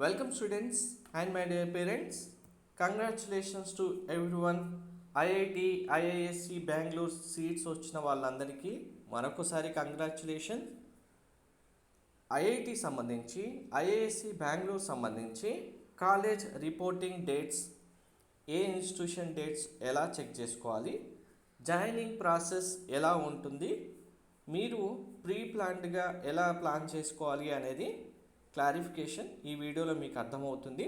Welcome students and my dear parents. Congratulations to everyone. IIT, IISc Bengaluru seats వచ్చిన వాళ్ళందరికీ మరొకసారి congratulation. IIT సంబంధించి IISc Bengaluru సంబంధించి కాలేజ్ రిపోర్టింగ్ డేట్స్, ఏ institution dates ఎలా check చేసుకోవాలి, జాయినింగ్ ప్రాసెస్ ఎలా ఉంటుంది, మీరు ప్రీ ప్లాన్డ్గా ఎలా ప్లాన్ చేసుకోవాలి అనేది క్లారిఫికేషన్ ఈ వీడియోలో మీకు అర్థమవుతుంది.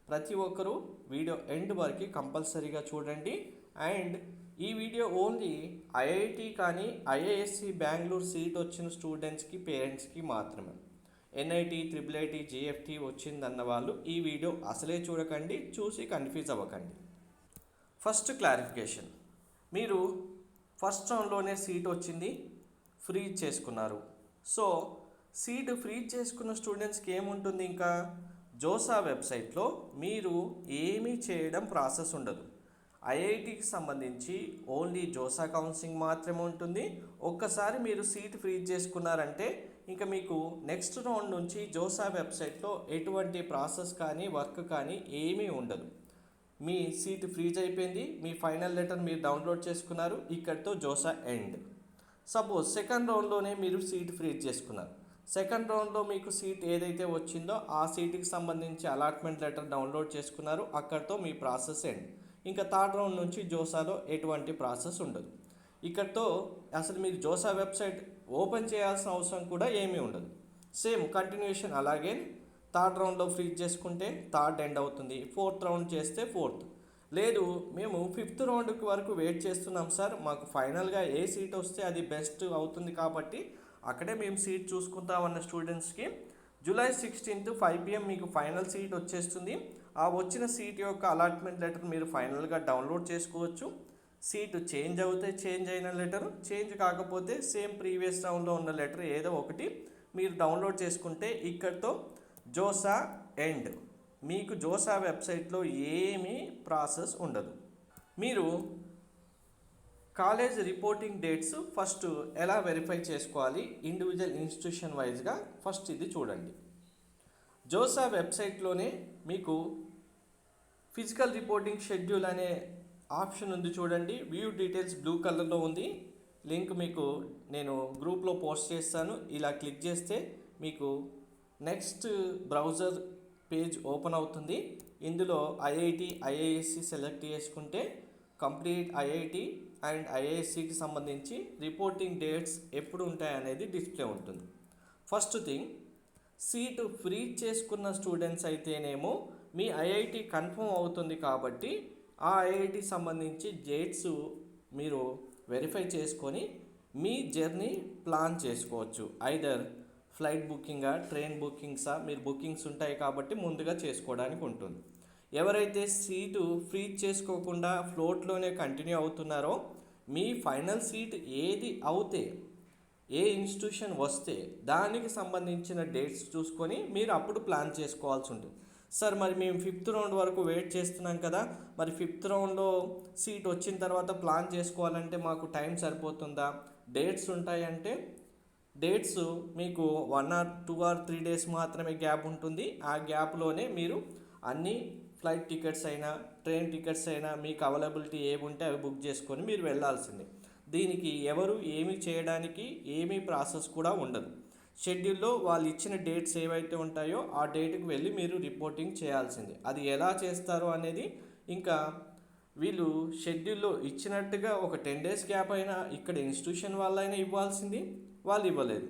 ప్రతి ఒక్కరూ వీడియో ఎండ్ వరకు కంపల్సరీగా చూడండి. అండ్ ఈ వీడియో ఓన్లీ ఐఐటి కానీ ఐఐఎస్సి బెంగళూరు సీట్ వచ్చిన స్టూడెంట్స్కి, పేరెంట్స్కి మాత్రమే. ఎన్ఐటి, ట్రిపుల్ జిఎఫ్టీ వచ్చిందన్న వాళ్ళు ఈ వీడియో అసలే చూడకండి, చూసి కన్ఫ్యూజ్ అవ్వకండి. ఫస్ట్ క్లారిఫికేషన్, మీరు ఫస్ట్ రౌండ్లోనే సీట్ వచ్చింది, ఫ్రీజ్ చేసుకున్నారు. సో సీటు ఫ్రీజ్ చేసుకున్న స్టూడెంట్స్కి ఏముంటుంది, ఇంకా జోసా వెబ్సైట్లో మీరు ఏమీ చేయడం ప్రాసెస్ ఉండదు. ఐఐటికి సంబంధించి ఓన్లీ జోసా కౌన్సిలింగ్ మాత్రమే ఉంటుంది. ఒక్కసారి మీరు సీట్ ఫ్రీజ్ చేసుకున్నారంటే ఇంకా మీకు నెక్స్ట్ రౌండ్ నుంచి జోసా వెబ్సైట్లో ఎటువంటి ప్రాసెస్ కానీ వర్క్ కానీ ఏమీ ఉండదు. మీ సీట్ ఫ్రీజ్ అయిపోయింది, మీ ఫైనల్ లెటర్ మీరు డౌన్లోడ్ చేసుకున్నారు, ఇక్కడితో జోసా ఎండ్. సపోజ్ సెకండ్ రౌండ్లోనే మీరు సీట్ ఫ్రీజ్ చేసుకున్నారు. సెకండ్ రౌండ్లో మీకు సీట్ ఏదైతే వచ్చిందో ఆ సీటుకి సంబంధించి అలాట్మెంట్ లెటర్ డౌన్లోడ్ చేసుకున్నారు, అక్కడితో మీ ప్రాసెస్ ఎండ్. ఇంకా థర్డ్ రౌండ్ నుంచి జోసాలో ఎటువంటి ప్రాసెస్ ఉండదు. ఇక్కడితో అసలు మీరు జోసా వెబ్సైట్ ఓపెన్ చేయాల్సిన అవసరం కూడా ఏమీ ఉండదు. సేమ్ కంటిన్యూషన్ అలాగే థర్డ్ రౌండ్లో ఫ్రీజ్ చేసుకుంటే థర్డ్ ఎండ్ అవుతుంది, ఫోర్త్ రౌండ్ చేస్తే ఫోర్త్. లేదు మేము ఫిఫ్త్ రౌండ్కి వరకు వెయిట్ చేస్తున్నాం సార్, మాకు ఫైనల్గా ఏ సీట్ వస్తే అది బెస్ట్ అవుతుంది కాబట్టి అక్కడే మేము సీట్ చూసుకుంటామన్న స్టూడెంట్స్కి జూలై 16th 5 PM మీకు ఫైనల్ సీట్ వచ్చేస్తుంది. ఆ వచ్చిన సీట్ యొక్క అలాట్మెంట్ లెటర్ మీరు ఫైనల్గా డౌన్లోడ్ చేసుకోవచ్చు. సీటు చేంజ్ అవుతే చేంజ్ అయిన లెటర్, చేంజ్ కాకపోతే సేమ్ ప్రీవియస్ రౌండ్లో ఉన్న లెటర్ ఏదో ఒకటి మీరు డౌన్లోడ్ చేసుకుంటే ఇక్కడితో జోసా ఎండ్. మీకు జోసా వెబ్సైట్లో ఏమీ ప్రాసెస్ ఉండదు. మీరు కాలేజ్ రిపోర్టింగ్ డేట్స్ ఫస్ట్ ఎలా వెరిఫై చేసుకోవాలి ఇండివిజువల్ ఇన్స్టిట్యూషన్ వైజ్గా ఫస్ట్ ఇది చూడండి. జోసా వెబ్సైట్లోనే మీకు ఫిజికల్ రిపోర్టింగ్ షెడ్యూల్ అనే ఆప్షన్ ఉంది చూడండి. వ్యూ డీటెయిల్స్ బ్లూ కలర్లో ఉంది. లింక్ మీకు నేను గ్రూప్లో పోస్ట్ చేస్తాను. ఇలా క్లిక్ చేస్తే మీకు నెక్స్ట్ బ్రౌజర్ పేజ్ ఓపెన్ అవుతుంది. ఇందులో ఐఐటి, ఐఐఎస్సి సెలెక్ట్ చేసుకుంటే కంప్లీట్ ఐఐటి అండ్ ఐఐఎస్సికి సంబంధించి రిపోర్టింగ్ డేట్స్ ఎప్పుడు ఉంటాయనేది డిస్ప్లే ఉంటుంది. ఫస్ట్ థింగ్, సీటు ఫ్రీజ్ చేసుకున్న స్టూడెంట్స్ అయితేనేమో మీ ఐఐటి కన్ఫర్మ్ అవుతుంది కాబట్టి ఆ ఐఐటి సంబంధించి డేట్స్ మీరు వెరిఫై చేసుకొని మీ జర్నీ ప్లాన్ చేసుకోవచ్చు. ఐదర్ ఫ్లైట్ బుకింగా, ట్రైన్ బుకింగ్సా, మీరు బుకింగ్స్ ఉంటాయి కాబట్టి ముందుగా చేసుకోవడానికి ఉంటుంది. ఎవరైతే సీటు ఫ్రీజ్ చేసుకోకుండా ఫ్లోట్లోనే కంటిన్యూ అవుతున్నారో మీ ఫైనల్ సీట్ ఏది అవుతే, ఏ ఇన్స్టిట్యూషన్ వస్తే దానికి సంబంధించిన డేట్స్ చూసుకొని మీరు అప్పుడు ప్లాన్ చేసుకోవాల్సి ఉంటుంది. సార్ మరి మేము ఫిఫ్త్ రౌండ్ వరకు వెయిట్ చేస్తున్నాం కదా, మరి ఫిఫ్త్ రౌండ్లో సీట్ వచ్చిన తర్వాత ప్లాన్ చేసుకోవాలంటే మాకు టైం సరిపోతుందా, డేట్స్ ఉంటాయంటే డేట్స్ మీకు 1 or 2 or 3 days మాత్రమే గ్యాప్ ఉంటుంది. ఆ గ్యాప్లోనే మీరు అన్ని ఫ్లైట్ టికెట్స్ అయినా, ట్రైన్ టికెట్స్ అయినా మీకు అవైలబిలిటీ ఏమి ఉంటే అవి బుక్ చేసుకొని మీరు వెళ్ళాల్సిందే. దీనికి ఎవరు ఏమి చేయడానికి ఏమీ ప్రాసెస్ కూడా ఉండదు. షెడ్యూల్లో వాళ్ళు ఇచ్చిన డేట్స్ ఏవైతే ఉంటాయో ఆ డేట్కి వెళ్ళి మీరు రిపోర్టింగ్ చేయాల్సిందే. అది ఎలా చేస్తారు అనేది ఇంకా వీళ్ళు షెడ్యూల్లో ఇచ్చినట్టుగా ఒక 10 days గ్యాప్ అయినా ఇక్కడ ఇన్స్టిట్యూషన్ వాళ్ళైనా ఇవ్వాల్సింది, వాళ్ళు ఇవ్వలేదు.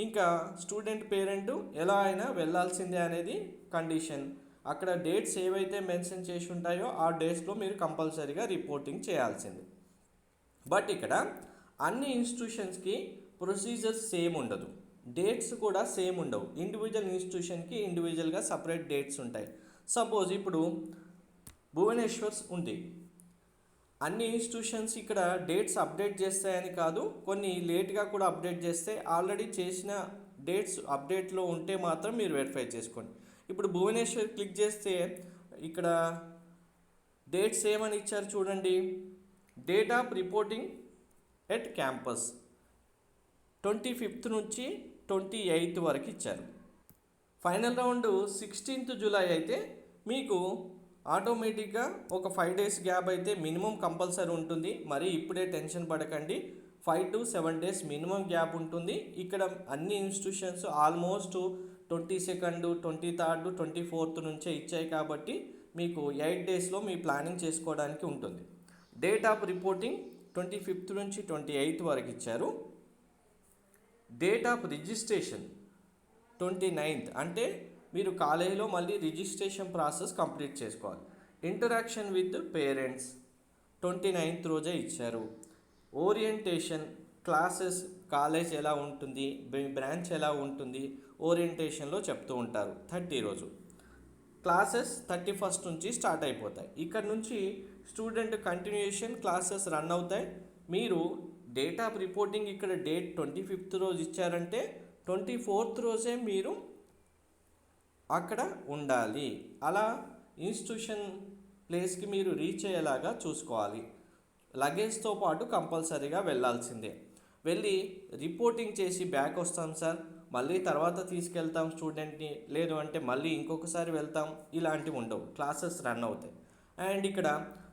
ఇంకా స్టూడెంట్ పేరెంట్ ఎలా అయినా వెళ్ళాల్సిందే అనేది కండిషన్. అక్కడ డేట్స్ ఏవైతే మెన్షన్ చేసి ఉంటాయో ఆ డేట్స్లో మీరు కంపల్సరీగా రిపోర్టింగ్ చేయాల్సింది. బట్ ఇక్కడ అన్ని ఇన్స్టిట్యూషన్స్కి ప్రొసీజర్స్ సేమ్ ఉండదు, డేట్స్ కూడా సేమ్ ఉండవు. ఇండివిజువల్ ఇన్స్టిట్యూషన్కి ఇండివిజువల్గా సపరేట్ డేట్స్ ఉంటాయి. సపోజ్ ఇప్పుడు భువనేశ్వర్స్ ఉంది, అన్ని ఇన్స్టిట్యూషన్స్ ఇక్కడ డేట్స్ అప్డేట్ చేస్తాయని కాదు, కొన్ని లేట్గా కూడా అప్డేట్ చేస్తే ఆల్రెడీ చేసిన డేట్స్ అప్డేట్లో ఉంటే మాత్రం మీరు వెరిఫై చేసుకోండి. ఇప్పుడు భువనేశ్వర్ క్లిక్ చేస్తే ఇక్కడ డేట్స్ ఏమని ఇచ్చారు చూడండి. Date of reporting at campus 25th నుంచి 28th వరకు ఇచ్చారు. ఫైనల్ రౌండ్ 16th జూలై అయితే మీకు ఆటోమేటిక్గా ఒక 5 days గ్యాప్ అయితే మినిమం కంపల్సరీ ఉంటుంది. మరి ఇప్పుడే టెన్షన్ పడకండి, 5 to 7 days మినిమం గ్యాప్ ఉంటుంది. ఇక్కడ అన్ని institutions almost 22nd, 23rd, 24th నుంచే ఇచ్చాయి కాబట్టి మీకు 8 daysలో మీ ప్లానింగ్ చేసుకోవడానికి ఉంటుంది. డేట్ ఆఫ్ రిపోర్టింగ్ 25th నుంచి 28th వరకు ఇచ్చారు. డేట్ ఆఫ్ రిజిస్ట్రేషన్ 29th, అంటే మీరు కాలేజీలో మళ్ళీ రిజిస్ట్రేషన్ ప్రాసెస్ కంప్లీట్ చేసుకోవాలి. ఇంటరాక్షన్ విత్ పేరెంట్స్ 29th రోజే ఇచ్చారు. ఓరియంటేషన్ క్లాసెస్, కాలేజ్ ఎలా ఉంటుంది, బ్రాంచ్ ఎలా ఉంటుంది, ఓరియంటేషన్లో చెప్తూ ఉంటారు 30 రోజు. క్లాసెస్ 31st నుంచి స్టార్ట్ అయిపోతాయి. ఇక్కడ నుంచి స్టూడెంట్ కంటిన్యూషన్ క్లాసెస్ రన్ అవుతాయి. మీరు డేట్ ఆఫ్ రిపోర్టింగ్ ఇక్కడ డేట్ 25th రోజు ఇచ్చారంటే 24th రోజే మీరు అక్కడ ఉండాలి. అలా ఇన్స్టిట్యూషన్ ప్లేస్కి మీరు రీచ్ అయ్యేలాగా చూసుకోవాలి. లగేజ్తో పాటు కంపల్సరీగా వెళ్ళాల్సిందే. వెళ్ళి రిపోర్టింగ్ చేసి బ్యాక్ వస్తాం సార్, మళ్ళీ తర్వాత తీసుకెళ్తాం స్టూడెంట్ని, లేదు అంటే మళ్ళీ ఇంకొకసారి వెళ్తాం, ఇలాంటివి ఉండవు. క్లాసెస్ రన్ అవుతాయి. అండ్ ఇక్కడ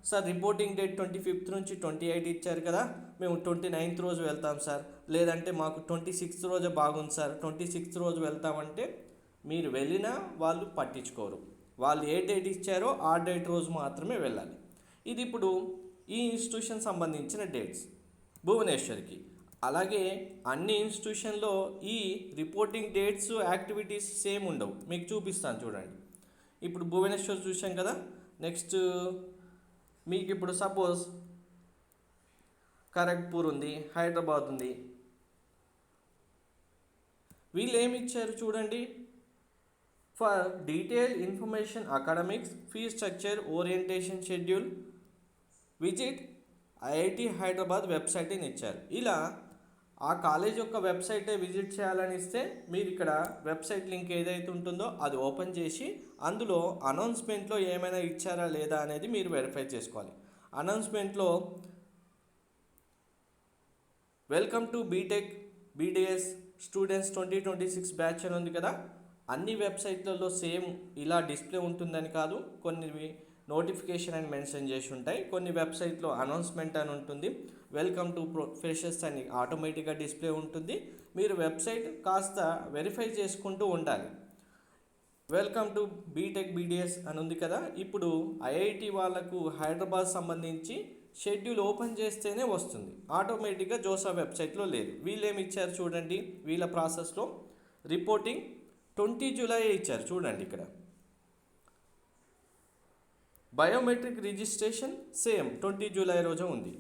సార్ రిపోర్టింగ్ డేట్ 25th నుంచి 28 ఇచ్చారు కదా, మేము 29th రోజు వెళ్తాం సార్, లేదంటే మాకు 26th రోజే బాగుంది సార్, 26th రోజు వెళ్తామంటే మీరు వెళ్ళినా వాళ్ళు పట్టించుకోరు. వాళ్ళు ఏ డేట్ ఇచ్చారో ఆ డేట్ రోజు మాత్రమే వెళ్ళాలి. ఇది ఇప్పుడు ఈ ఇన్స్టిట్యూషన్ సంబంధించిన డేట్స్ భువనేశ్వర్కి. అలాగే అన్ని ఇన్స్టిట్యూషన్లో ఈ రిపోర్టింగ్ డేట్స్, యాక్టివిటీస్ సేమ్ ఉండవు. మీకు చూపిస్తాను చూడండి. ఇప్పుడు భువనేశ్వర్ చూసాం కదా. నెక్స్ట్ మీకు ఇప్పుడు సపోజ్ ఖరగ్పూర్ ఉంది, హైదరాబాద్ ఉంది. వీళ్ళు ఏమి ఇచ్చారు చూడండి. For detail information academics, fee structure, orientation schedule, visit IIT Hyderabad website అని ఇచ్చారు. ఇలా ఆ కాలేజ్ యొక్క వెబ్సైటే విజిట్ చేయాలని ఇస్తే మీరు ఇక్కడ వెబ్సైట్ లింక్ ఏదైతే ఉంటుందో అది ఓపెన్ చేసి అందులో అనౌన్స్మెంట్లో ఏమైనా ఇచ్చారా లేదా అనేది మీరు వెరిఫై చేసుకోవాలి. అనౌన్స్మెంట్లో welcome to BTech BDS students 2026 batch అని ఉంది కదా. అన్ని వెబ్సైట్లలో సేమ్ ఇలా డిస్ప్లే ఉంటుందని కాదు, కొన్ని నోటిఫికేషన్ అని మెన్షన్ చేసి ఉంటాయి, కొన్ని వెబ్సైట్లో అనౌన్స్మెంట్ అని ఉంటుంది, వెల్కమ్ టు ఫ్రెషర్స్ అని ఆటోమేటిక్గా డిస్ప్లే ఉంటుంది. మీరు వెబ్సైట్ కాస్త వెరిఫై చేసుకుంటూ ఉండాలి. వెల్కమ్ టు బీటెక్ బీడిఎస్ అని ఉంది కదా. ఇప్పుడు ఐఐటి వాళ్ళకు హైదరాబాద్ సంబంధించి షెడ్యూల్ ఓపెన్ చేస్తేనే వస్తుంది, ఆటోమేటిక్గా జోసా వెబ్సైట్లో లేదు. వీళ్ళు ఏమి ఇచ్చారు చూడండి. వీళ్ళ ప్రాసెస్లో రిపోర్టింగ్ 20 జూలై ఇచ్చారు చూడండి. ఇక్కడ బయోమెట్రిక్ రిజిస్ట్రేషన్ సేమ్ 20 జూలై రోజు ఉంది.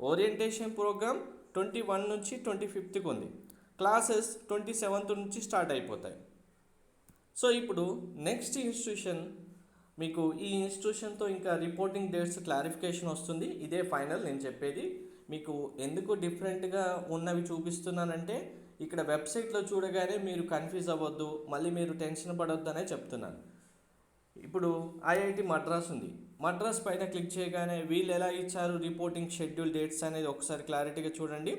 ఓరియంటేషన్ ప్రోగ్రామ్ 21 నుంచి 25th ఉంది. క్లాసెస్ 27th నుంచి స్టార్ట్ అయిపోతాయి. సో ఇప్పుడు నెక్స్ట్ ఇన్స్టిట్యూషన్, మీకు ఈ ఇన్స్టిట్యూషన్తో ఇంకా రిపోర్టింగ్ డేట్స్ క్లారిఫికేషన్ వస్తుంది. ఇదే ఫైనల్ నేను చెప్పేది. మీకు ఎందుకు డిఫరెంట్గా ఉన్నవి చూపిస్తున్నానంటే ఇక్కడ వెబ్సైట్లో చూడగానే మీరు కన్ఫ్యూజ్ అవ్వద్దు, మళ్ళీ మీరు టెన్షన్ పడొద్దు అనే చెప్తున్నాను. ఇప్పుడు ఐఐటి మద్రాస్ ఉంది. మద్రాస్ పైన క్లిక్ చేయగానే వీళ్ళు ఎలా ఇచ్చారు రిపోర్టింగ్ షెడ్యూల్ డేట్స్ అనేది ఒకసారి క్లారిటీగా చూడండి.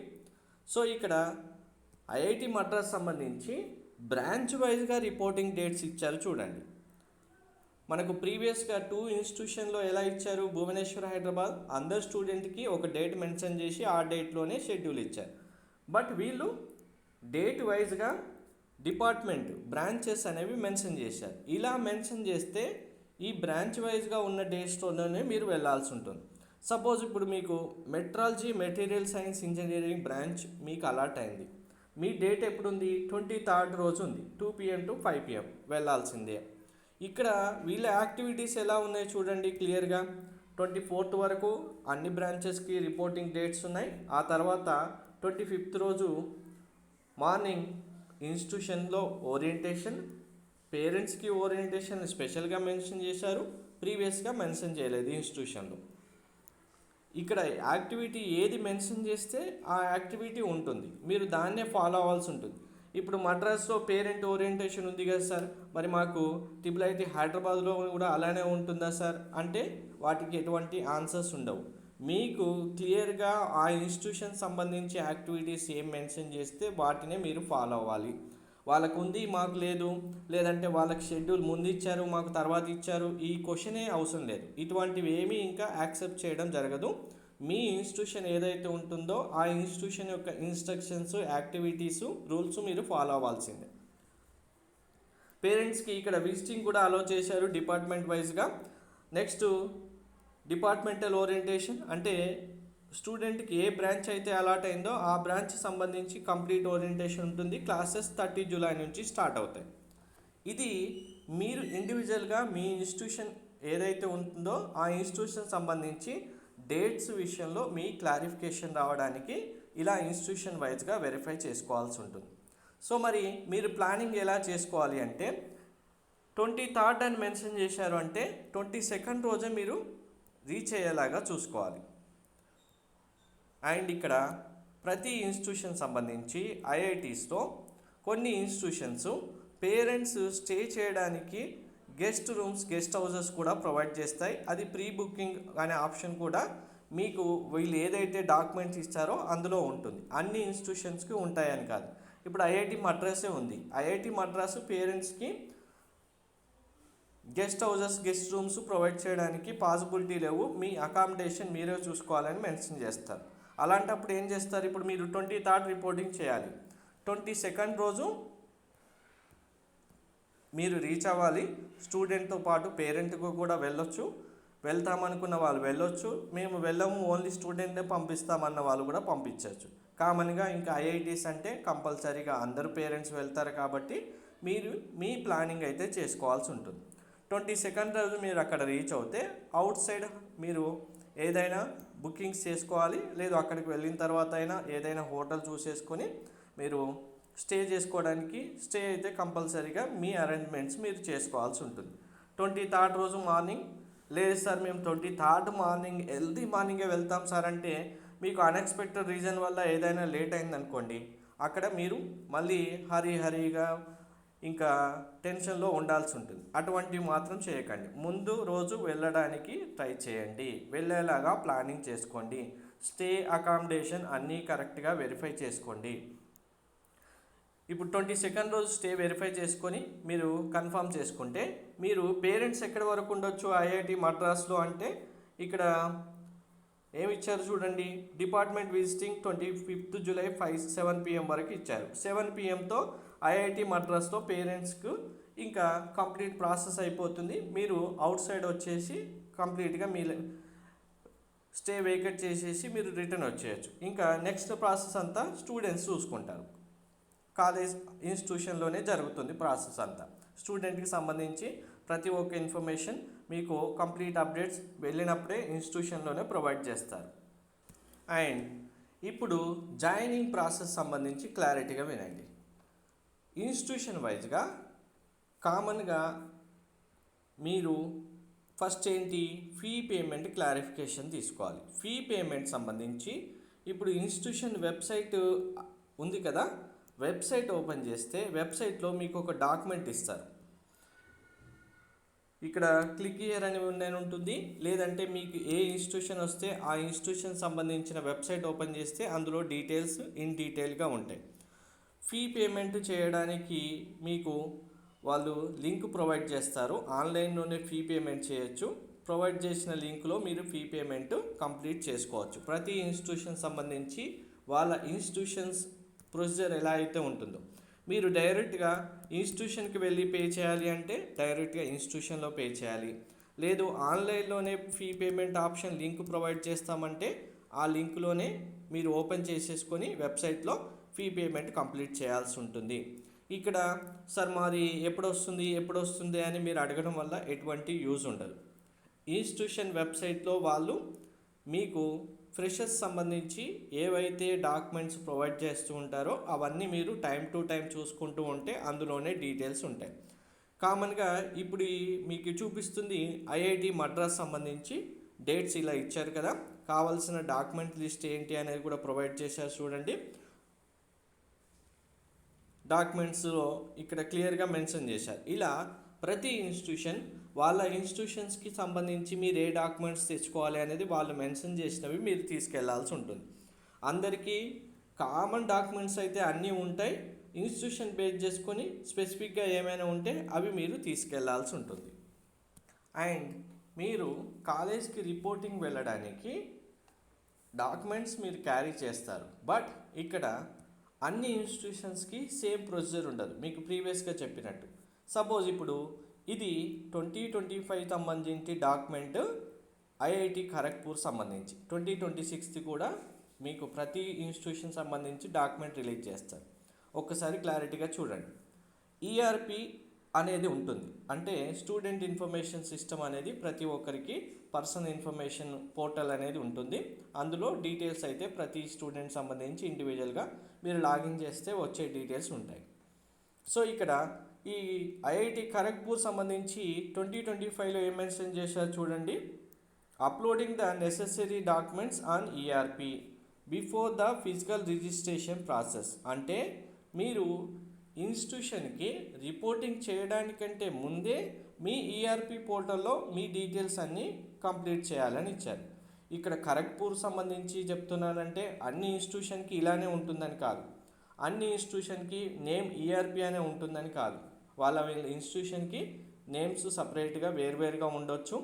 సో ఇక్కడ ఐఐటి మద్రాస్ సంబంధించి బ్రాంచ్ వైజ్గా రిపోర్టింగ్ డేట్స్ ఇచ్చారు చూడండి. మనకు ప్రీవియస్గా 2 ఇన్స్టిట్యూషన్లో ఎలా ఇచ్చారు, భువనేశ్వర్, హైదరాబాద్, అందరు స్టూడెంట్కి ఒక డేట్ మెన్షన్ చేసి ఆ డేట్లోనే షెడ్యూల్ ఇచ్చారు. బట్ వీళ్ళు డేట్ వైజ్గా డిపార్ట్మెంట్ బ్రాంచెస్ అనేవి మెన్షన్ చేశారు. ఇలా మెన్షన్ చేస్తే ఈ బ్రాంచ్ వైజ్గా ఉన్న డేట్స్లోనే మీరు వెళ్ళాల్సి ఉంటుంది. సపోజ్ ఇప్పుడు మీకు metrology material science engineering branch మీకు అలాట్ అయింది. మీ డేట్ ఎప్పుడుంది, 23rd రోజు ఉంది, 2 PM to 5 PM వెళ్ళాల్సిందే. ఇక్కడ వీళ్ళ యాక్టివిటీస్ ఎలా ఉన్నాయి చూడండి క్లియర్గా. 24th వరకు అన్ని బ్రాంచెస్కి రిపోర్టింగ్ డేట్స్ ఉన్నాయి. ఆ తర్వాత 25th రోజు మార్నింగ్ ఇన్స్టిట్యూషన్లో ఓరియంటేషన్, పేరెంట్స్కి ఓరియంటేషన్ స్పెషల్గా మెన్షన్ చేశారు, ప్రీవియస్గా మెన్షన్ చేయలేదు ఇన్స్టిట్యూషన్లో. ఇక్కడ యాక్టివిటీ ఏది మెన్షన్ చేస్తే ఆ యాక్టివిటీ ఉంటుంది, మీరు దాన్నే ఫాలో అవ్వాల్సి ఉంటుంది. ఇప్పుడు మద్రాస్లో పేరెంట్ ఓరియంటేషన్ ఉంది కదా సార్, మరి మాకు IIIT హైదరాబాద్లో కూడా అలానే ఉంటుందా సార్ అంటే వాటికి ఎటువంటి ఆన్సర్స్ ఉండవు. మీకు క్లియర్గా ఆ ఇన్స్టిట్యూషన్ సంబంధించి యాక్టివిటీస్ ఏం మెన్షన్ చేస్తే వాటినే మీరు ఫాలో అవ్వాలి. వాళ్ళకు ఉంది మాకు లేదు, లేదంటే వాళ్ళకి షెడ్యూల్ ముందు ఇచ్చారు మాకు తర్వాత ఇచ్చారు, ఈ క్వశ్చనే అవసరం లేదు. ఇటువంటివి ఏమీ ఇంకా యాక్సెప్ట్ చేయడం జరగదు. మీ ఇన్స్టిట్యూషన్ ఏదైతే ఉంటుందో ఆ ఇన్స్టిట్యూషన్ యొక్క ఇన్స్ట్రక్షన్స్, యాక్టివిటీస్, రూల్స్ మీరు ఫాలో అవ్వాల్సిందే. పేరెంట్స్కి ఇక్కడ విజిటింగ్ కూడా అలో చేశారు డిపార్ట్మెంట్ వైజ్గా. నెక్స్ట్ డిపార్ట్మెంటల్ ఓరియంటేషన్ అంటే స్టూడెంట్కి ఏ బ్రాంచ్ అయితే అలాట్ అయిందో ఆ బ్రాంచ్ సంబంధించి కంప్లీట్ ఓరియంటేషన్ ఉంటుంది. క్లాసెస్ 30 జూలై నుంచి స్టార్ట్ అవుతాయి. ఇది మీరు ఇండివిజువల్గా మీ ఇన్స్టిట్యూషన్ ఏదైతే ఉంటుందో ఆ ఇన్స్టిట్యూషన్ సంబంధించి డేట్స్ విషయంలో మీ క్లారిఫికేషన్ రావడానికి ఇలా ఇన్స్టిట్యూషన్ వైజ్గా వెరిఫై చేసుకోవాల్సి ఉంటుంది. సో మరి మీరు ప్లానింగ్ ఎలా చేసుకోవాలి అంటే 23rd అని మెన్షన్ చేశారు అంటే 22nd రోజే మీరు రీచ్ అయ్యేలాగా చూసుకోవాలి. అండ్ ఇక్కడ ప్రతి ఇన్స్టిట్యూషన్ సంబంధించి ఐఐటీస్తో కొన్ని ఇన్స్టిట్యూషన్స్ పేరెంట్స్ స్టే చేయడానికి గెస్ట్ రూమ్స్, గెస్ట్ హౌసెస్ కూడా ప్రొవైడ్ చేస్తాయి. అది ప్రీ బుకింగ్ అనే ఆప్షన్ కూడా మీకు వీళ్ళు ఏదైతే డాక్యుమెంట్స్ ఇస్తారో అందులో ఉంటుంది. అన్ని ఇన్స్టిట్యూషన్స్కి ఉంటాయని కాదు. ఇప్పుడు ఐఐటి మద్రాసే ఉంది. ఐఐటి మద్రాసు పేరెంట్స్కి guest houses, guest rooms provide చేయడానికి పాసిబిలిటీ లేవు, మీ అకామిడేషన్ మీరే చూసుకోవాలని మెన్షన్ చేస్తారు. అలాంటప్పుడు ఏం చేస్తారు, ఇప్పుడు మీరు 23rd రిపోర్టింగ్ చేయాలి, 22nd రోజు మీరు రీచ్ అవ్వాలి. స్టూడెంట్తో పాటు పేరెంట్కు కూడా వెళ్ళొచ్చు, వెళ్తామనుకున్న వాళ్ళు వెళ్ళొచ్చు, మేము వెళ్ళము ఓన్లీ స్టూడెంట్నే పంపిస్తామన్న వాళ్ళు కూడా పంపించవచ్చు. కామన్గా ఇంకా ఐఐటీస్ అంటే కంపల్సరీగా అందరూ పేరెంట్స్ వెళ్తారు కాబట్టి మీరు మీ ప్లానింగ్ అయితే చేసుకోవాల్సి ఉంటుంది. 22nd రోజు మీరు అక్కడ రీచ్ అవుతే అవుట్ సైడ్ మీరు ఏదైనా బుకింగ్స్ చేసుకోవాలి, లేదు అక్కడికి వెళ్ళిన తర్వాత అయినా ఏదైనా హోటల్ చూసేసుకొని మీరు స్టే చేసుకోవడానికి స్టే అయితే కంపల్సరీగా మీ అరేంజ్మెంట్స్ మీరు చేసుకోవాల్సి ఉంటుంది. 23rd రోజు మార్నింగ్, లేదు సార్ మేము 23rd మార్నింగ్ హెల్దీ మార్నింగే వెళ్తాం సార్ అంటే మీకు అన్ఎక్స్పెక్టెడ్ రీజన్ వల్ల ఏదైనా లేట్ అయిందనుకోండి, అక్కడ మీరు మళ్ళీ హరీగా ఇంకా టెన్షన్లో ఉండాల్సి ఉంటుంది. అటువంటివి మాత్రం చేయకండి. ముందు రోజు వెళ్ళడానికి ట్రై చేయండి, వెళ్ళేలాగా ప్లానింగ్ చేసుకోండి. స్టే, అకామిడేషన్ అన్నీ కరెక్ట్గా వెరిఫై చేసుకోండి. ఇప్పుడు 22nd రోజు స్టే వెరిఫై చేసుకొని మీరు కన్ఫర్మ్ చేసుకుంటే మీరు పేరెంట్స్ ఎక్కడి వరకు ఉండొచ్చు ఐఐటి మద్రాస్లో అంటే ఇక్కడ ఏమి ఇచ్చారు చూడండి, department visiting 25th July 7 PM వరకు ఇచ్చారు. 7 PMతో ఐఐటి మద్రాస్లో పేరెంట్స్కు ఇంకా కంప్లీట్ ప్రాసెస్ అయిపోతుంది. మీరు అవుట్ సైడ్ వచ్చేసి కంప్లీట్గా మీ స్టే వేకెట్ చేసేసి మీరు రిటర్న్ వచ్చేయచ్చు. ఇంకా నెక్స్ట్ ప్రాసెస్ అంతా స్టూడెంట్స్ చూసుకుంటారు. కాలేజ్ ఇన్స్టిట్యూషన్లోనే జరుగుతుంది ప్రాసెస్ అంతా. స్టూడెంట్కి సంబంధించి ప్రతి ఒక్క ఇన్ఫర్మేషన్ మీకు కంప్లీట్ అప్డేట్స్ వెళ్ళినప్పుడే ఇన్స్టిట్యూషన్లోనే ప్రొవైడ్ చేస్తారు. అండ్ ఇప్పుడు జాయినింగ్ ప్రాసెస్ సంబంధించి క్లారిటీగా వినండి. ఇన్స్టిట్యూషన్ వైజ్గా కామన్గా మీరు ఫస్ట్ ఏంటి, ఫీ పేమెంట్ క్లారిఫికేషన్ తీసుకోవాలి. ఫీ పేమెంట్ సంబంధించి ఇప్పుడు ఇన్స్టిట్యూషన్ వెబ్సైట్ ఉంది కదా, వెబ్సైట్ ఓపెన్ చేస్తే వెబ్సైట్లో మీకు ఒక డాక్యుమెంట్ ఇస్తారు. ఇక్కడ క్లిక్ హియర్ అని ఉంటుంది, లేదంటే మీకు ఏ ఇన్స్టిట్యూషన్ వస్తే ఆ ఇన్స్టిట్యూషన్ సంబంధించిన వెబ్సైట్ ఓపెన్ చేస్తే అందులో డీటెయిల్స్ ఇన్ డీటెయిల్గా ఉంటాయి. ఫీ పేమెంట్ చేయడానికి మీకు వాళ్ళు లింక్ ప్రొవైడ్ చేస్తారు. ఆన్లైన్లోనే ఫీ పేమెంట్ చేయొచ్చు. ప్రొవైడ్ చేసిన లింక్లో మీరు ఫీ పేమెంట్ కంప్లీట్ చేసుకోవచ్చు. ప్రతి ఇన్స్టిట్యూషన్ సంబంధించి వాళ్ళ ఇన్స్టిట్యూషన్స్ ప్రొసీజర్ ఎలా అయితే ఉంటుందో, మీరు డైరెక్ట్గా ఇన్స్టిట్యూషన్కి వెళ్ళి పే చేయాలి అంటే డైరెక్ట్గా ఇన్స్టిట్యూషన్లో పే చేయాలి. లేదు ఆన్లైన్లోనే fee payment option link provide చేస్తామంటే ఆ లింక్లోనే మీరు ఓపెన్ చేసేసుకొని వెబ్సైట్లో ఫీ పేమెంట్ కంప్లీట్ చేయాల్సి ఉంటుంది. ఇక్కడ సార్ మాది ఎప్పుడు వస్తుంది అని మీరు అడగడం వల్ల ఎటువంటి యూజ్ ఉండదు. ఇన్స్టిట్యూషన్ వెబ్సైట్లో వాళ్ళు మీకు ఫ్రెషర్స్ సంబంధించి ఏవైతే డాక్యుమెంట్స్ ప్రొవైడ్ చేస్తూ ఉంటారో అవన్నీ మీరు టైం టు టైం చూసుకుంటూ ఉంటే అందులోనే డీటెయిల్స్ ఉంటాయి. కామన్గా ఇప్పుడు మీకు చూపిస్తుంది ఐఐటి మద్రాస్ సంబంధించి డేట్స్ ఇలా ఇచ్చారు కదా, కావాల్సిన డాక్యుమెంట్ లిస్ట్ ఏంటి అనేది కూడా ప్రొవైడ్ చేశారు చూడండి. డాక్యుమెంట్స్లో ఇక్కడ క్లియర్గా మెన్షన్ చేశారు. ఇలా ప్రతి ఇన్స్టిట్యూషన్ వాళ్ళ ఇన్స్టిట్యూషన్స్కి సంబంధించి మీరు ఏ డాక్యుమెంట్స్ తెచ్చుకోవాలి అనేది వాళ్ళు మెన్షన్ చేసినవి మీరు తీసుకెళ్లాల్సి ఉంటుంది. అందరికీ కామన్ డాక్యుమెంట్స్ అయితే అన్నీ ఉంటాయి. ఇన్స్టిట్యూషన్ బేస్ చేసుకొని స్పెసిఫిక్గా ఏమైనా ఉంటే అవి మీరు తీసుకెళ్లాల్సి ఉంటుంది. అండ్ మీరు కాలేజ్కి రిపోర్టింగ్ వెళ్ళడానికి డాక్యుమెంట్స్ మీరు క్యారీ చేస్తారు. బట్ ఇక్కడ అన్ని ఇన్స్టిట్యూషన్స్కి సేమ్ ప్రొసీజర్ ఉండదు. మీకు ప్రీవియస్గా చెప్పినట్టు సపోజ్ ఇప్పుడు ఇది 2025 సంబంధించి డాక్యుమెంట్ ఐఐటి ఖరగ్పూర్ సంబంధించి 2026 కూడా మీకు ప్రతి ఇన్స్టిట్యూషన్ సంబంధించి డాక్యుమెంట్ రిలీజ్ చేస్తారు. ఒక్కసారి క్లారిటీగా చూడండి. ఈఆర్పి అనేది ఉంటుంది, అంటే స్టూడెంట్ ఇన్ఫర్మేషన్ సిస్టమ్ అనేది ప్రతి ఒక్కరికి పర్సనల్ ఇన్ఫర్మేషన్ పోర్టల్ అనేది ఉంటుంది. అందులో డీటెయిల్స్ అయితే ప్రతి స్టూడెంట్ సంబంధించి ఇండివిజువల్గా మీరు లాగిన్ చేస్తే వచ్చే డీటెయిల్స్ ఉంటాయి. సో ఇక్కడ ఈ ఐఐటి ఖరగ్పూర్ సంబంధించి 2025లో ఏం మెన్షన్ చేశారు చూడండి. Uploading the necessary documents on ERP before the physical registration process. అంటే మీరు ఇన్స్టిట్యూషన్కి రిపోర్టింగ్ చేయడానికంటే ముందే మీ ఈఆర్పి పోర్టల్లో మీ డీటెయిల్స్ అన్నీ కంప్లీట్ చేయాలని ఇచ్చారు. ఇక్కడ ఖరగ్పూర్ సంబంధించి చెప్తున్నానంటే అన్ని ఇన్స్టిట్యూషన్కి ఇలానే ఉంటుందని కాదు, అన్ని ఇన్స్టిట్యూషన్కి నేమ్ ఈఆర్పి అనే ఉంటుందని కాదు. వాళ్ళ ఇన్స్టిట్యూషన్కి నేమ్స్ సపరేట్గా వేరువేరుగా ఉండొచ్చు.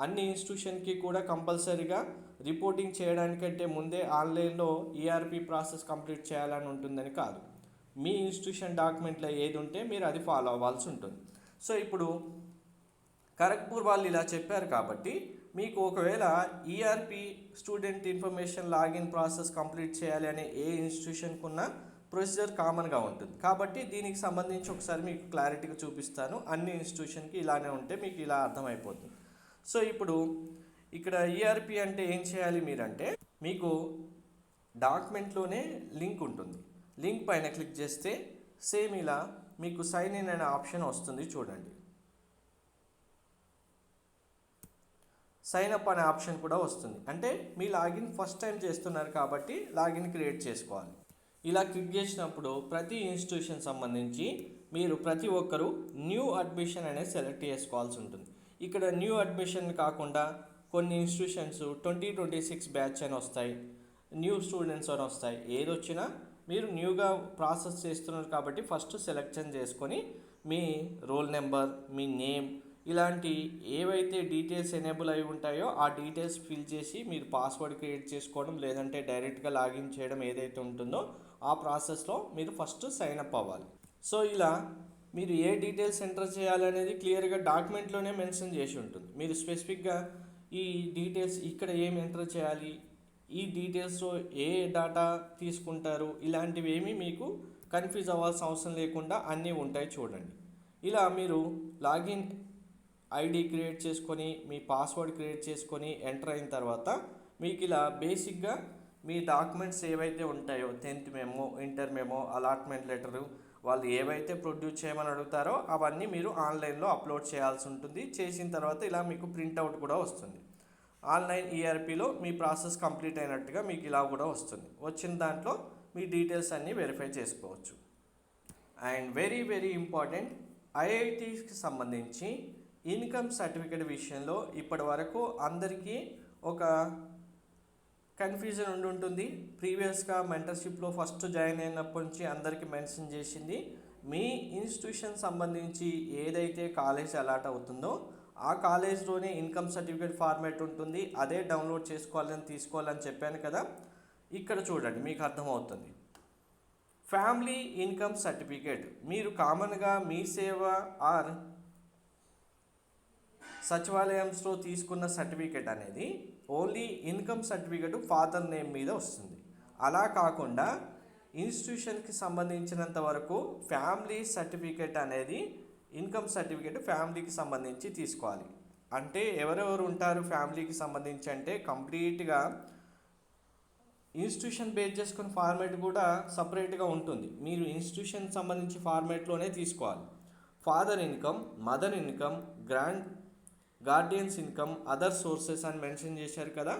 అన్ని ఇన్స్టిట్యూషన్కి కూడా కంపల్సరీగా రిపోర్టింగ్ చేయడానికంటే ముందే ఆన్లైన్లో ఈఆర్పి ప్రాసెస్ కంప్లీట్ చేయాలని ఉంటుందని కాదు. మీ ఇన్స్టిట్యూషన్ డాక్యుమెంట్లో ఏది ఉంటే మీరు అది ఫాలో అవ్వాల్సి ఉంటుంది. సో ఇప్పుడు ఖరగ్పూర్ వాళ్ళు ఇలా చెప్పారు కాబట్టి మీకు ఒకవేళ ERP student information login process complete చేయాలి అనే ఏ ఇన్స్టిట్యూషన్కి ఉన్న ప్రొసీజర్ కామన్గా ఉంటుంది. కాబట్టి దీనికి సంబంధించి ఒకసారి మీకు క్లారిటీగా చూపిస్తాను. అన్ని ఇన్స్టిట్యూషన్కి ఇలానే ఉంటే మీకు ఇలా అర్థమైపోతుంది. సో ఇప్పుడు ఇక్కడ ఈఆర్పి అంటే ఏం చేయాలి మీరంటే, మీకు డాక్యుమెంట్లోనే లింక్ ఉంటుంది. లింక్ పైన క్లిక్ చేస్తే సేమ్ ఇలా మీకు సైన్ ఇన్ అనే ఆప్షన్ వస్తుంది చూడండి. సైన్ అప్ అనే ఆప్షన్ కూడా వస్తుంది. అంటే మీ లాగిన్ ఫస్ట్ టైం చేస్తున్నారు కాబట్టి లాగిన్ క్రియేట్ చేసుకోవాలి. ఇలా క్లిక్ చేసినప్పుడు ప్రతి ఇన్స్టిట్యూషన్ సంబంధించి మీరు ప్రతి ఒక్కరూ న్యూ అడ్మిషన్ అనేది సెలెక్ట్ చేసుకోవాల్సి ఉంటుంది. ఇక్కడ న్యూ అడ్మిషన్ కాకుండా కొన్ని ఇన్స్టిట్యూషన్స్ 2026 బ్యాచ్ అని వస్తాయి, న్యూ స్టూడెంట్స్ అని వస్తాయి. ఏదొచ్చినా మీరు న్యూగా ప్రాసెస్ చేస్తున్నారు కాబట్టి ఫస్ట్ సెలెక్షన్ చేసుకొని మీ రోల్ నెంబర్, మీ నేమ్, ఇలాంటి ఏవైతే డీటెయిల్స్ ఎనేబుల్ అయి ఉంటాయో ఆ డీటెయిల్స్ ఫిల్ చేసి మీరు పాస్వర్డ్ క్రియేట్ చేసుకోవడం, లేదంటే డైరెక్ట్గా లాగిన్ చేయడం ఏదైతే ఉంటుందో ఆ ప్రాసెస్లో మీరు ఫస్ట్ సైన్ అప్ అవ్వాలి. సో ఇలా మీరు ఏ డీటెయిల్స్ ఎంటర్ చేయాలనేది క్లియర్గా డాక్యుమెంట్లోనే మెన్షన్ చేసి ఉంటుంది. మీరు స్పెసిఫిక్గా ఈ డీటెయిల్స్ ఇక్కడ ఏం ఎంటర్ చేయాలి, ఈ డీటెయిల్స్లో ఏ డేటా తీసుకుంటారు, ఇలాంటివి ఏమీ మీకు కన్ఫ్యూజ్ అవ్వాల్సిన అవసరం లేకుండా అన్నీ ఉంటాయి చూడండి. ఇలా మీరు లాగిన్ ఐడి క్రియేట్ చేసుకొని మీ పాస్వర్డ్ క్రియేట్ చేసుకొని ఎంటర్ అయిన తర్వాత మీకు ఇలా బేసిక్గా మీ డాక్యుమెంట్స్ ఏవైతే ఉంటాయో 10th memo, inter memo, allotment letter, వాళ్ళు ఏవైతే ప్రొడ్యూస్ చేయమని అడుగుతారో అవన్నీ మీరు ఆన్లైన్లో అప్లోడ్ చేయాల్సి ఉంటుంది. చేసిన తర్వాత ఇలా మీకు ప్రింట్అవుట్ కూడా వస్తుంది. ఆన్లైన్ ఈఆర్పిలో మీ ప్రాసెస్ కంప్లీట్ అయినట్టుగా మీకు ఇలా కూడా వస్తుంది. వచ్చిన దాంట్లో మీ డీటెయిల్స్ అన్నీ వెరిఫై చేసుకోవచ్చు. అండ్ వెరీ వెరీ ఇంపార్టెంట్, ఐఐటీకి సంబంధించి ఇన్కమ్ సర్టిఫికేట్ విషయంలో ఇప్పటి వరకు అందరికీ ఒక కన్ఫ్యూజన్ ఉంటుంది. ప్రీవియస్గా మెంటర్షిప్లో ఫస్ట్ జాయిన్ అయినప్పటి నుంచి అందరికీ మెన్షన్ చేసింది, మీ ఇన్స్టిట్యూషన్ సంబంధించి ఏదైతే కాలేజ్ అలాట్ అవుతుందో ఆ కాలేజ్లోనే ఇన్కమ్ సర్టిఫికేట్ ఫార్మాట్ ఉంటుంది, అదే డౌన్లోడ్ తీసుకోవాలని చెప్పాను కదా. ఇక్కడ చూడండి మీకు అర్థమవుతుంది. ఫ్యామిలీ ఇన్కమ్ సర్టిఫికేట్ మీరు కామన్గా మీ సేవ ఆర్ సచివాలయంలో తీసుకున్న సర్టిఫికేట్ అనేది only income certificate father name మీద వస్తుంది. అలా కాకుండా ఇన్స్టిట్యూషన్కి సంబంధించినంత వరకు ఫ్యామిలీ సర్టిఫికేట్ అనేది ఇన్కమ్ సర్టిఫికేట్ ఫ్యామిలీకి సంబంధించి తీసుకోవాలి. అంటే ఎవరెవరు ఉంటారు ఫ్యామిలీకి సంబంధించి అంటే కంప్లీట్గా ఇన్స్టిట్యూషన్ బేస్ చేసుకుని ఫార్మేట్ కూడా సపరేట్గా ఉంటుంది. మీరు ఇన్స్టిట్యూషన్ సంబంధించి ఫార్మేట్లోనే తీసుకోవాలి. Father income, mother income, guardians income, other sources అని మెన్షన్ చేశారు కదా.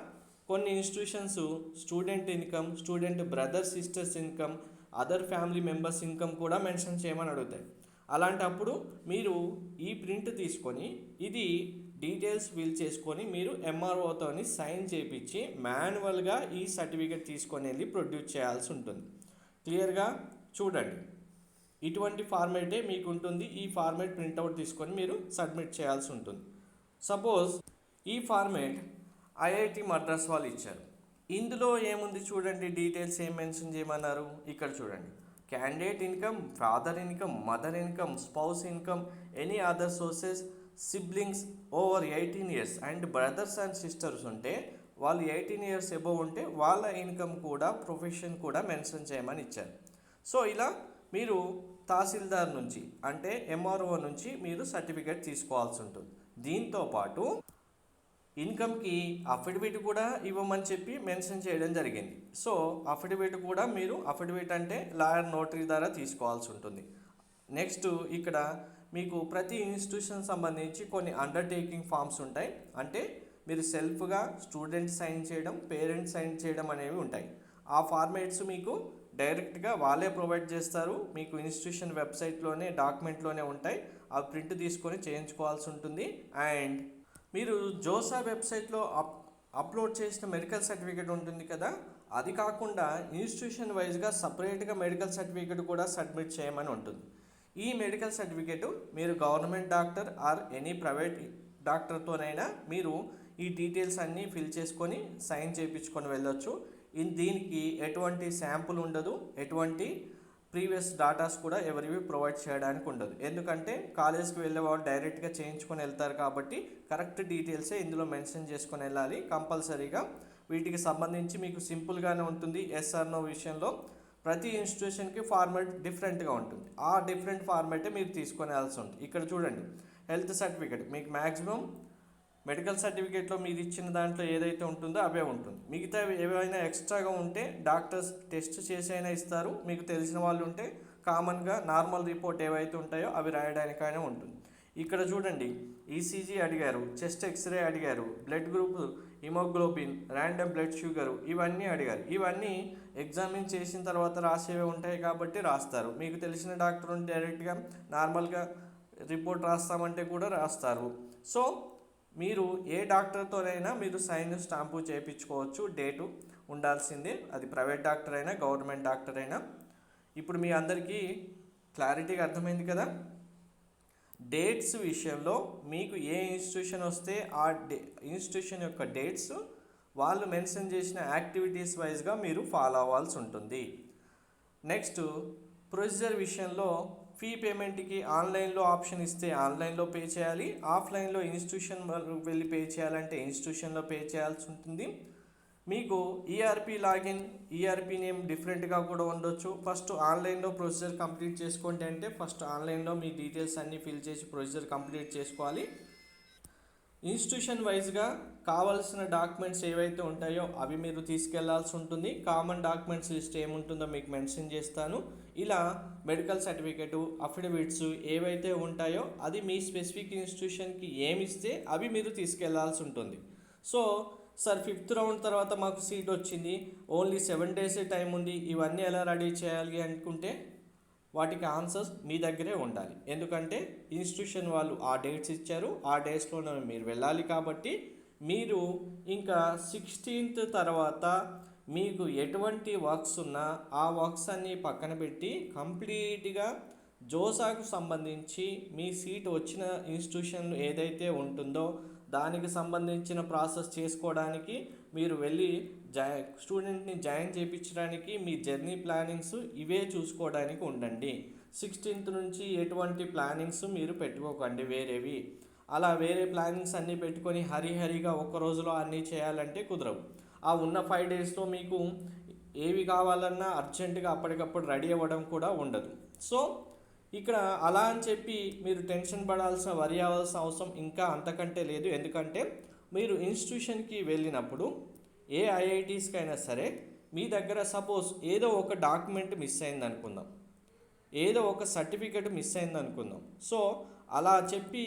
కొన్ని institutions student income, student brother sisters income, other family members income కూడా మెన్షన్ చేయమని అడుగుతాయి. అలాంటప్పుడు మీరు ఈ ప్రింట్ తీసుకొని ఇది డీటెయిల్స్ ఫిల్ చేసుకొని మీరు ఎంఆర్ఓతో సైన్ చేయించి మాన్యువల్గా ఈ సర్టిఫికేట్ తీసుకొని వెళ్ళి ప్రొడ్యూస్ చేయాల్సి ఉంటుంది. క్లియర్గా చూడండి. ఇటువంటి ఫార్మేటే మీకు ఉంటుంది. ఈ ఫార్మేట్ ప్రింట్అవుట్ తీసుకొని మీరు సబ్మిట్ చేయాల్సి ఉంటుంది. సపోజ్ ఈ ఫార్మేట్ ఐఐటి మద్రాస్ వాళ్ళు ఇచ్చారు. ఇందులో ఏముంది చూడండి, డీటెయిల్స్ ఏం మెన్షన్ చేయమన్నారు. ఇక్కడ చూడండి, candidate income, father income, mother income, spouse income, any other sources, siblings over 18 years and brothers and sisters ఉంటే వాళ్ళు 18 years అబోవ్ ఉంటే వాళ్ళ ఇన్కమ్ కూడా ప్రొఫెషన్ కూడా మెన్షన్ చేయమని ఇచ్చారు. సో ఇలా మీరు తహసీల్దార్ నుంచి అంటే ఎంఆర్ఓ నుంచి మీరు సర్టిఫికేట్ తీసుకోవాల్సి ఉంటుంది. దీంతో పాటు ఇన్కమ్కి అఫిడవిట్ కూడా ఇవ్వమని చెప్పి మెన్షన్ చేయడం జరిగింది. సో అఫిడవిట్ కూడా మీరు, అఫిడవిట్ అంటే లాయర్ నోటరీ ద్వారా తీసుకోవాల్సి ఉంటుంది. నెక్స్ట్ ఇక్కడ మీకు ప్రతి ఇన్స్టిట్యూషన్ సంబంధించి కొన్ని అండర్టేకింగ్ ఫామ్స్ ఉంటాయి. అంటే మీరు సెల్ఫ్గా స్టూడెంట్ సైన్ చేయడం, పేరెంట్స్ సైన్ చేయడం అనేవి ఉంటాయి. ఆ ఫార్మేట్స్ మీకు డైరెక్ట్గా వాళ్ళే ప్రొవైడ్ చేస్తారు. మీకు ఇన్స్టిట్యూషన్ వెబ్సైట్లోనే డాక్యుమెంట్లోనే ఉంటాయి. ఆ ప్రింట్ తీసుకొని చేయించుకోవాల్సి ఉంటుంది. అండ్ మీరు జోసా వెబ్సైట్లో అప్లోడ్ చేసిన మెడికల్ సర్టిఫికేట్ ఉంటుంది కదా, అది కాకుండా ఇన్స్టిట్యూషన్ వైజ్గా సపరేట్గా మెడికల్ సర్టిఫికేట్ కూడా సబ్మిట్ చేయమని ఉంటుంది. ఈ మెడికల్ సర్టిఫికేట్ మీరు government doctor or any private డాక్టర్తోనైనా మీరు ఈ డీటెయిల్స్ అన్నీ ఫిల్ చేసుకొని సైన్ చేయించుకొని వెళ్ళొచ్చు. దీనికి ఎటువంటి శాంపుల్ ఉండదు, ఎటువంటి ప్రీవియస్ డాటాస్ కూడా ఎవరివి ప్రొవైడ్ చేయడానికి ఉండదు. ఎందుకంటే కాలేజ్కి వెళ్ళే వాళ్ళు డైరెక్ట్గా చేయించుకొని వెళ్తారు కాబట్టి కరెక్ట్ డీటెయిల్సే ఇందులో మెన్షన్ చేసుకొని వెళ్ళాలి కంపల్సరీగా. వీటికి సంబంధించి మీకు సింపుల్గానే ఉంటుంది. ఎస్ఆర్ నో విషయంలో ప్రతి ఇన్స్టిట్యూషన్కి ఫార్మాట్ డిఫరెంట్గా ఉంటుంది. ఆ డిఫరెంట్ ఫార్మాటే మీరు తీసుకొని వెళ్ళాల్సి ఉంటుంది. ఇక్కడ చూడండి, హెల్త్ సర్టిఫికేట్ మీకు మ్యాక్సిమం మెడికల్ సర్టిఫికేట్లో మీరు ఇచ్చిన దాంట్లో ఏదైతే ఉంటుందో అవే ఉంటుంది. మిగతా ఏవైనా ఎక్స్ట్రాగా ఉంటే డాక్టర్స్ టెస్ట్ చేసి అయినా ఇస్తారు. మీకు తెలిసిన వాళ్ళు ఉంటే కామన్గా నార్మల్ రిపోర్ట్ ఏవైతే ఉంటాయో అవి రాయడానికైనా ఉంటుంది. ఇక్కడ చూడండి, ఈసీజీ అడిగారు, చెస్ట్ ఎక్స్రే అడిగారు, blood group, haemoglobin, random blood sugar ఇవన్నీ అడిగారు. ఇవన్నీ ఎగ్జామిన్ చేసిన తర్వాత రాసేవి ఉంటాయి కాబట్టి రాస్తారు. మీకు తెలిసిన డాక్టర్ ఉంటే డైరెక్ట్గా నార్మల్గా రిపోర్ట్ రాస్తామంటే కూడా రాస్తారు. సో మీరు ఏ డాక్టర్తోనైనా మీరు సైన్ స్టాంపు చేయించుకోవచ్చు. డేటు ఉండాల్సిందే, అది ప్రైవేట్ డాక్టర్ అయినా గవర్నమెంట్ డాక్టర్ అయినా. ఇప్పుడు మీ అందరికీ క్లారిటీగా అర్థమైంది కదా. డేట్స్ విషయంలో మీకు ఏ ఇన్స్టిట్యూషన్ వస్తే ఆ ఇన్స్టిట్యూషన్ యొక్క డేట్స్ వాళ్ళు మెన్షన్ చేసిన యాక్టివిటీస్ వైజ్గా మీరు ఫాలో అవ్వాల్సి ఉంటుంది. నెక్స్ట్ ప్రొసీజర్ విషయంలో ఫీ పేమెంట్కి ఆన్లైన్లో ఆప్షన్ ఇస్తే ఆన్లైన్లో పే చేయాలి. ఆఫ్లైన్లో ఇన్స్టిట్యూషన్ వెళ్ళి పే చేయాలంటే ఇన్స్టిట్యూషన్లో పే చేయాల్సి ఉంటుంది. మీకు ఈఆర్పి లాగిన్, ఈఆర్పి నేమ్ డిఫరెంట్గా కూడా ఉండొచ్చు. ఫస్ట్ ఆన్లైన్లో ప్రొసీజర్ కంప్లీట్ చేసుకోండి అంటే ఫస్ట్ ఆన్లైన్లో మీ డీటెయిల్స్ అన్నీ ఫిల్ చేసి ప్రొసీజర్ కంప్లీట్ చేసుకోవాలి. ఇన్స్టిట్యూషన్ వైజ్గా కావాల్సిన డాక్యుమెంట్స్ ఏవైతే ఉంటాయో అవి మీరు తీసుకెళ్లాల్సి ఉంటుంది. కామన్ డాక్యుమెంట్స్ లిస్ట్ ఏముంటుందో మీకు మెన్షన్ చేస్తాను. ఇలా మెడికల్ సర్టిఫికేటు, అఫిడవిట్స్ ఏవైతే ఉంటాయో అది మీ స్పెసిఫిక్ ఇన్స్టిట్యూషన్కి ఏమిస్తే అవి మీరు తీసుకెళ్లాల్సి ఉంటుంది. సో సార్ 5th రౌండ్ తర్వాత మాకు సీట్ వచ్చింది, ఓన్లీ 7 days టైం ఉంది, ఇవన్నీ ఎలా రెడీ చేయాలి అనుకుంటే వాటికి ఆన్సర్స్ మీ దగ్గరే ఉండాలి. ఎందుకంటే ఇన్స్టిట్యూషన్ వాళ్ళు ఆ డేట్స్ ఇచ్చారు, ఆ డేట్స్లో మీరు వెళ్ళాలి. కాబట్టి మీరు ఇంకా 16th తర్వాత మీకు ఎటువంటి వర్క్స్ ఉన్నా ఆ వర్క్స్ అన్నీ పక్కన పెట్టి కంప్లీట్గా జోసాకు సంబంధించి మీ సీట్ వచ్చిన ఇన్స్టిట్యూషన్ ఏదైతే ఉంటుందో దానికి సంబంధించిన ప్రాసెస్ చేసుకోవడానికి మీరు వెళ్ళి స్టూడెంట్ని జాయిన్ చేయించడానికి మీ జర్నీ ప్లానింగ్స్ ఇవే చూసుకోవడానికి ఉండండి. 16th నుంచి ఎటువంటి ప్లానింగ్స్ మీరు పెట్టుకోకండి వేరేవి. అలా వేరే ప్లానింగ్స్ అన్నీ పెట్టుకొని హరిహరిగా ఒక రోజులో అన్నీ చేయాలంటే కుదరవు. ఆ ఉన్న 5 daysలో మీకు ఏవి కావాలన్నా అర్జెంటుగా అప్పటికప్పుడు రెడీ అవ్వడం కూడా ఉండదు. సో ఇక్కడ అలా అని చెప్పి మీరు టెన్షన్ పడాల్సిన, వరి అవ్వాల్సిన అవసరం ఇంకా అంతకంటే లేదు. ఎందుకంటే మీరు ఇన్స్టిట్యూషన్కి వెళ్ళినప్పుడు ఏ ఐఐటీస్కి అయినా సరే మీ దగ్గర సపోజ్ ఏదో ఒక డాక్యుమెంట్ మిస్ అయింది అనుకుందాం, ఏదో ఒక సర్టిఫికేట్ మిస్ అయింది అనుకుందాం. సో అలా చెప్పి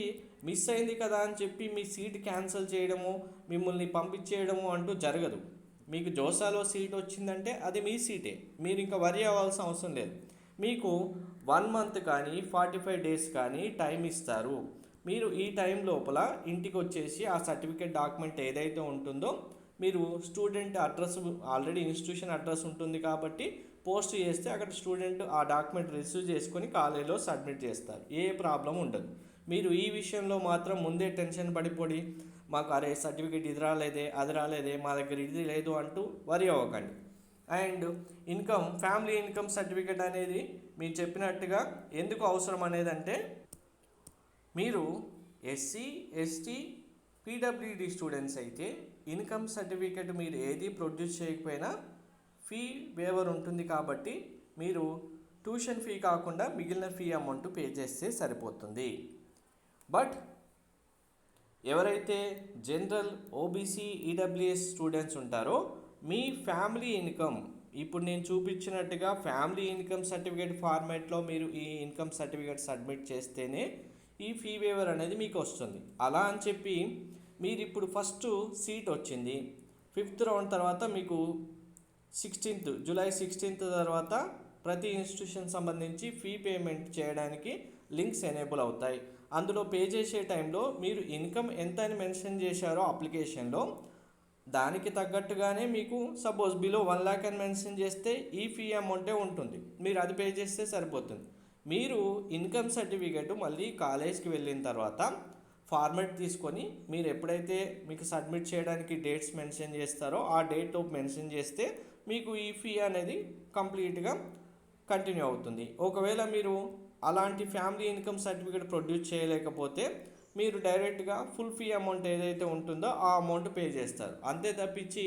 మిస్ అయింది కదా అని చెప్పి మీ సీట్ క్యాన్సిల్ చేయడము, మిమ్మల్ని పంపించేయడము అంటూ జరగదు. మీకు జోసాలో సీట్ వచ్చిందంటే అది మీ సీటే, మీరు ఇంకా వరి అవ్వాల్సిన అవసరం లేదు. మీకు 1 month కానీ 45 days కానీ టైం ఇస్తారు. మీరు ఈ టైం లోపల ఇంటికి వచ్చేసి ఆ సర్టిఫికేట్ డాక్యుమెంట్ ఏదైతే ఉంటుందో మీరు student address, already institution address ఉంటుంది కాబట్టి పోస్ట్ చేస్తే అక్కడ స్టూడెంట్ ఆ డాక్యుమెంట్ రిసీవ్ చేసుకొని కాలేజీలో సబ్మిట్ చేస్తారు. ఏ ప్రాబ్లం ఉండదు. మీరు ఈ విషయంలో మాత్రం ముందే టెన్షన్ పడిపోయి మాకు అరే సర్టిఫికేట్ ఇది రాలేదే అది రాలేదే మా దగ్గర ఇది లేదు అంటూ వరి అవ్వకండి. అండ్ ఫ్యామిలీ ఇన్కమ్ సర్టిఫికేట్ అనేది మీరు చెప్పినట్టుగా ఎందుకు అవసరం అనేది అంటే, మీరు ఎస్సీ ఎస్టీ పీడబ్ల్యూడి స్టూడెంట్స్ అయితే ఇన్కమ్ సర్టిఫికేట్ మీరు ఏది ప్రొడ్యూస్ చేయకపోయినా ఫీ వేవర్ ఉంటుంది కాబట్టి మీరు ట్యూషన్ ఫీ కాకుండా మిగిలిన ఫీ అమౌంట్ పే చేస్తే సరిపోతుంది. బట్ ఎవరైతే జనరల్ ఓబీసీ ఈడబ్ల్యూఎస్ స్టూడెంట్స్ ఉంటారో మీ ఫ్యామిలీ ఇన్కమ్ ఇప్పుడు నేను చూపించినట్టుగా ఫ్యామిలీ ఇన్కమ్ సర్టిఫికేట్ ఫార్మాట్లో మీరు ఈ ఇన్కమ్ సర్టిఫికేట్ సబ్మిట్ చేస్తేనే ఈ ఫీ వేవర్ అనేది మీకు వస్తుంది. అలా అని చెప్పి మీరు ఇప్పుడు ఫస్ట్ సీట్ వచ్చింది, 5th రౌండ్ తర్వాత మీకు జూలై 16th తర్వాత ప్రతి ఇన్స్టిట్యూషన్ సంబంధించి ఫీ పేమెంట్ చేయడానికి లింక్స్ ఎనేబుల్ అవుతాయి. అందులో పే చేసే టైంలో మీరు ఇన్కమ్ ఎంత అని మెన్షన్ చేశారో అప్లికేషన్లో దానికి తగ్గట్టుగానే మీకు సపోజ్ బిలో 1 lakh అని మెన్షన్ చేస్తే ఈ ఫీ అమౌంటే ఉంటుంది, మీరు అది పే చేస్తే సరిపోతుంది. మీరు ఇన్కమ్ సర్టిఫికేట్ మళ్ళీ కాలేజ్కి వెళ్ళిన తర్వాత ఫార్మాట్ తీసుకొని మీరు ఎప్పుడైతే మీకు సబ్మిట్ చేయడానికి డేట్స్ మెన్షన్ చేస్తారో ఆ డేట్ మెన్షన్ చేస్తే మీకు ఈ ఫీ అనేది కంప్లీట్గా కంటిన్యూ అవుతుంది. ఒకవేళ మీరు అలాంటి ఫ్యామిలీ ఇన్కమ్ సర్టిఫికేట్ ప్రొడ్యూస్ చేయలేకపోతే మీరు డైరెక్ట్గా ఫుల్ ఫీ అమౌంట్ ఏదైతే ఉంటుందో ఆ అమౌంట్ పే చేస్తారు. అంతే తప్పించి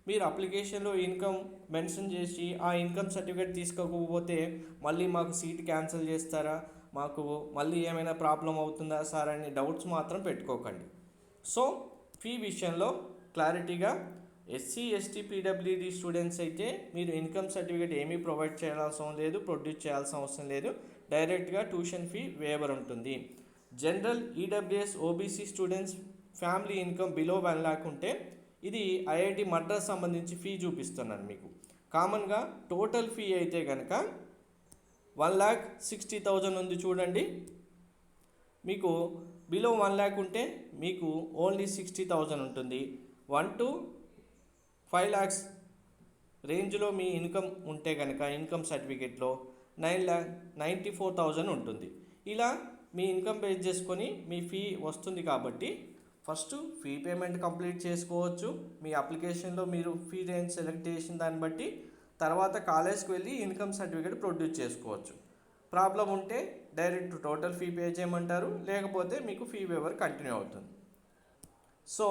మీరు అప్లికేషన్లో ఇన్కమ్ మెన్షన్ చేసి ఆ ఇన్కమ్ సర్టిఫికేట్ తీసుకోకపోతే మళ్ళీ మాకు సీట్ క్యాన్సిల్ చేస్తారా, మాకు మళ్ళీ ఏమైనా ప్రాబ్లం అవుతుందా సార్ అని డౌట్స్ మాత్రం పెట్టుకోకండి. సో ఫీ విషయంలో క్లారిటీగా ఎస్సీ ఎస్టీ పీడబ్ల్యూడి స్టూడెంట్స్ అయితే మీరు ఇన్కమ్ సర్టిఫికేట్ ఏమీ ప్రొవైడ్ చేయాల్సిన లేదు, ప్రొడ్యూస్ చేయాల్సిన అవసరం లేదు, డైరెక్ట్గా ట్యూషన్ ఫీ వేవర్ ఉంటుంది. General EWS OBC students family income below 1 lakh ఉంటే ఇది ఐఐటి మద్రాస్ సంబంధించి ఫీ చూపిస్తున్నాను మీకు. కామన్గా టోటల్ ఫీ అయితే కనుక 1,60,000 ఉంది చూడండి. మీకు బిలో 1 lakh ఉంటే మీకు ఓన్లీ 60,000 ఉంటుంది. 1 to 5 lakhs రేంజ్లో మీ ఇన్కమ్ ఉంటే కనుక ఇన్కమ్ సర్టిఫికేట్లో 9,94,000 ఉంటుంది. ఇలా మీ ఇన్కమ్ బేస్ చేసుకొని మీ ఫీ వస్తుంది కాబట్టి ఫస్ట్ ఫీ పేమెంట్ కంప్లీట్ చేసుకోవచ్చు. మీ అప్లికేషన్లో మీరు ఫీ రేంజ్ సెలెక్ట్ చేసిన దాన్ని బట్టి తర్వాత కాలేజ్కి వెళ్ళి ఇన్కమ్ సర్టిఫికేట్ ప్రొడ్యూస్ చేసుకోవచ్చు. ప్రాబ్లం ఉంటే డైరెక్ట్ టోటల్ ఫీ పే చేయమంటారు, లేకపోతే మీకు ఫీ వేవర్ కంటిన్యూ అవుతుంది. సో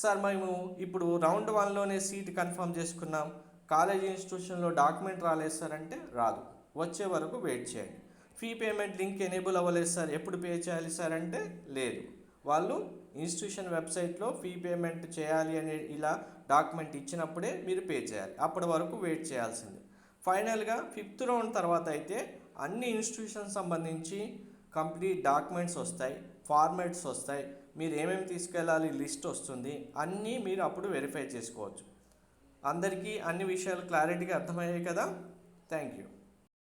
సార్ మేము ఇప్పుడు రౌండ్ 1లోనే సీట్ కన్ఫర్మ్ చేసుకున్నాం, కాలేజ్ ఇన్స్టిట్యూషన్లో డాక్యుమెంట్ రాలేదు సార్ అంటే రాదు, వచ్చే వరకు వెయిట్ చేయండి. ఫీ పేమెంట్ లింక్ ఎనేబుల్ అవ్వలేదు సార్ ఎప్పుడు పే చేయాలి సార్ అంటే లేదు, వాళ్ళు ఇన్స్టిట్యూషన్ వెబ్సైట్లో ఫీ పేమెంట్ చేయాలి అనే ఇలా డాక్యుమెంట్ ఇచ్చినప్పుడే మీరు పే చేయాలి, అప్పటి వరకు వెయిట్ చేయాల్సిందే. ఫైనల్గా 5th రౌండ్ తర్వాత అయితే అన్ని ఇన్స్టిట్యూషన్ సంబంధించి కంప్లీట్ డాక్యుమెంట్స్ వస్తాయి, ఫార్మాట్స్ వస్తాయి, మీరు ఏమేమి తీసుకెళ్ళాలి లిస్ట్ వస్తుంది, అన్నీ మీరు అప్పుడు వెరిఫై చేసుకోవచ్చు. అందరికీ అన్ని విషయాలు క్లారిటీగా అర్థమయ్యాయి కదా. Thank you.